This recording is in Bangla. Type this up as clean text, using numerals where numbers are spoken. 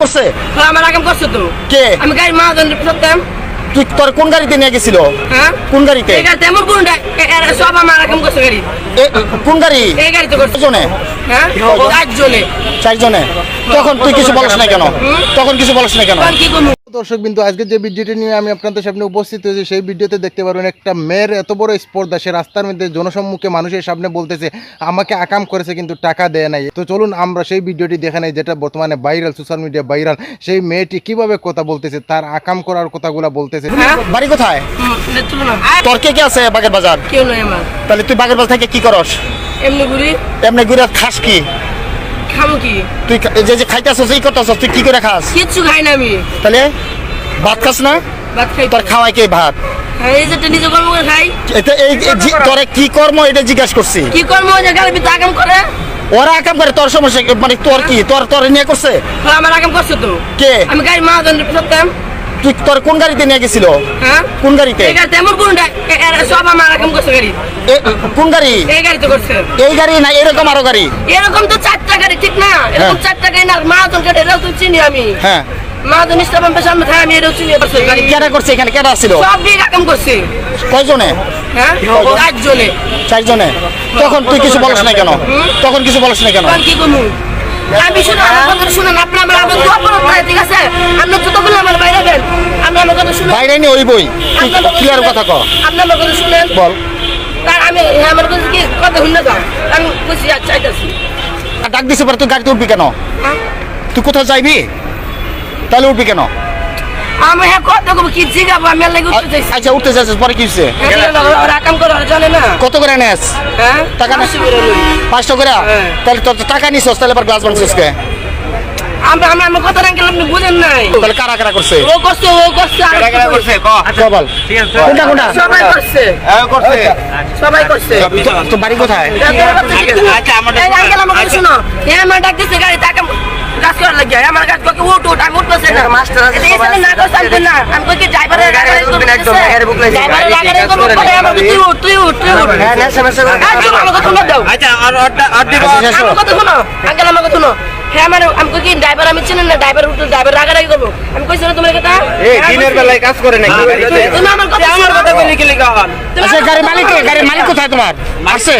করছে আমার আগাম করছে তো কে? আমি গাড়ি মাহাজন করতাম। তুই তোর কোন গাড়িতে নিয়ে গেছিল? হ্যাঁ কোন গাড়িতে? এই গাড়িতে এমন কোন সব আমার আগাম করছে গাড়ি। কোন গাড়ি? এই গাড়িতে করছে। জনে হ্যাঁ 4 জনে। 4 জনে। তখন তুই কিছু বলিস না কেন? তখন কিছু বলিস না কেন? তখন কি করবো? দর্শক বিন্দু, আজকে যে ভিডিওটি নিয়ে আমি আপনাদের সামনে উপস্থিত হয়েছি সেই ভিডিওতে দেখতে পারবেন একটা মেয়ের এত বড় স্পর্ধা, সে রাস্তার মধ্যে জনসম্মুখে মানুষের সামনে বলতেছে আমাকে আকাম করেছে কিন্তু টাকা দেয় নাই। তো চলুন আমরা সেই ভিডিওটি দেখে নেই, যেটা বর্তমানে ভাইরাল, সোশ্যাল মিডিয়া ভাইরাল। সেই মেয়েটি কিভাবে কথা বলতেছে, তার আকাম করার কথাগুলো বলতেছে। বাড়ি কোথায় চলো না, তোর? কে কে আছে বাগের বাজার? কেউ নয় আমার। তাহলে তুই বাগের বাজার থেকে কি করস? এমনি ঘুরি। এমনি ঘুরে খাস কি? খামো কি? তুই যে খাইতেছস এই করতেছস, তুই কি করে খাস? কিচ্ছু খাই না আমি। তাহলে ভাত খাস না? ভাত খাই। তোর খাওয়াই কে ভাত? হ্যাঁ, এই যে নিজে কর্ম করে খাই। এটা তোরে কি কর্ম এটা জিজ্ঞাসা করছি। কি কর্ম যে গাড়ি ভিতরে আগাম করে? ওরা আকাম করে, তোর সমস্যা মানে তোর কি? তোর নিয়ে করছে আমার আগাম করছে তো কে? আমি গাড়ি মাহাজন করতাম। তুই তোর কোন গাড়িতে নিয়ে গেছিল? হ্যাঁ কোন গাড়িতে? এই গাড়িতে এমন কোন সব আমার আগাম করছে গাড়ি। কোন গাড়ি? এই গাড়িতে করছে। এই গাড়ি না এরকম আরো গাড়ি? এরকম তো 4টা গাড়ি, ঠিক না? এরকম 4টা গাড়ি না, মাহাজন গাড়ি, এটাও তো চিনি আমি। হ্যাঁ, মাহাজন ইসলামের সামনে থাকে, আমি এটাও চিনি। গাড়ি কেটা করছে এখানে? কেটা ছিল? সব দিক আগাম করছে। কয়জনে? হ্যাঁ 4 জনে। 4 জনে। তখন তুই কিছু বলিস না কেন? তখন কিছু বলিস না কেন? তখন কি করবো? আমি শুনুন, আমার কথা শুনুন। আপনার আমার দোয়া করুন, ঠিক আছে? আপনি যতগুলো আমার বাইরে দেন, আপনি আমার কথা শুনুন। বাইরে নিয়ে ওই বই ক্লিয়ার কথা ক। আপনি আমার কথা শুনেন। বল। তার আমি আমার কথা কি কথা শুনে যাও। আমি খুশি চাইতেছি। আর ডাক দিছে পরে তুই গাড়িতে উঠবি কেন? তুই কোথাও যাইবি? তাহলে উঠবি কেন? আমি হ্যাঁ কথা কব কি জিগাবো? আমি আর লাগে উঠতে চাইছি। আচ্ছা উঠতে যাচ্ছিস, পরে কি হচ্ছে? ওরা কাম করে জানে না। কত করে নেস? হ্যাঁ টাকা নেস? 500 করে। হ্যাঁ। তাহলে তোর টাকা নিছস, তাহলে পর গ্লাস বানছিস কে? আমার কথা না আপনি বুঝেন নাই। তাহলে কারা কারা করছে? ও করছে, ও করছে, আর বল কোনটা কোনটা? সবাই করছে, সবাই করছে। তো বাড়ি কোথায়? আচ্ছা আমার কথা শুনো। আমার ডাকতেছে গাড়িতে আগাম কাজ করার লাগে। আমার কাজ ককে উঠ উঠ, আমি উঠতেছে না। মাস্টার আছে না করতে না। আমি কই কি ড্রাইভারের গাড়ি করবে একদম গাড়ি বুক লাইছে। ড্রাইভারের গাড়ি করবে পরে আমার তুই উঠ তুই উঠ তুই উঠ। হ্যাঁ না সমস্যা করে। আচ্ছা আমার কথা শুনো দাও। আচ্ছা আর দিব। আমার কথা শুনো আঙ্কেল, আমার কথা শুনো। হ্যাঁ মানে আমি কই কি ড্রাইভার আমি চিনি না, ড্রাইভার উঠ, ড্রাইভার রাগারাগি করবো। আমি কইছি না তোমার কথা? এই দিনের বেলায় কাজ করে নাকি গাড়িতে? তুমি আমার কথা বলি কি লিখা হল? আচ্ছা গাড়ির মালিক কোথায় তোমার? আছে?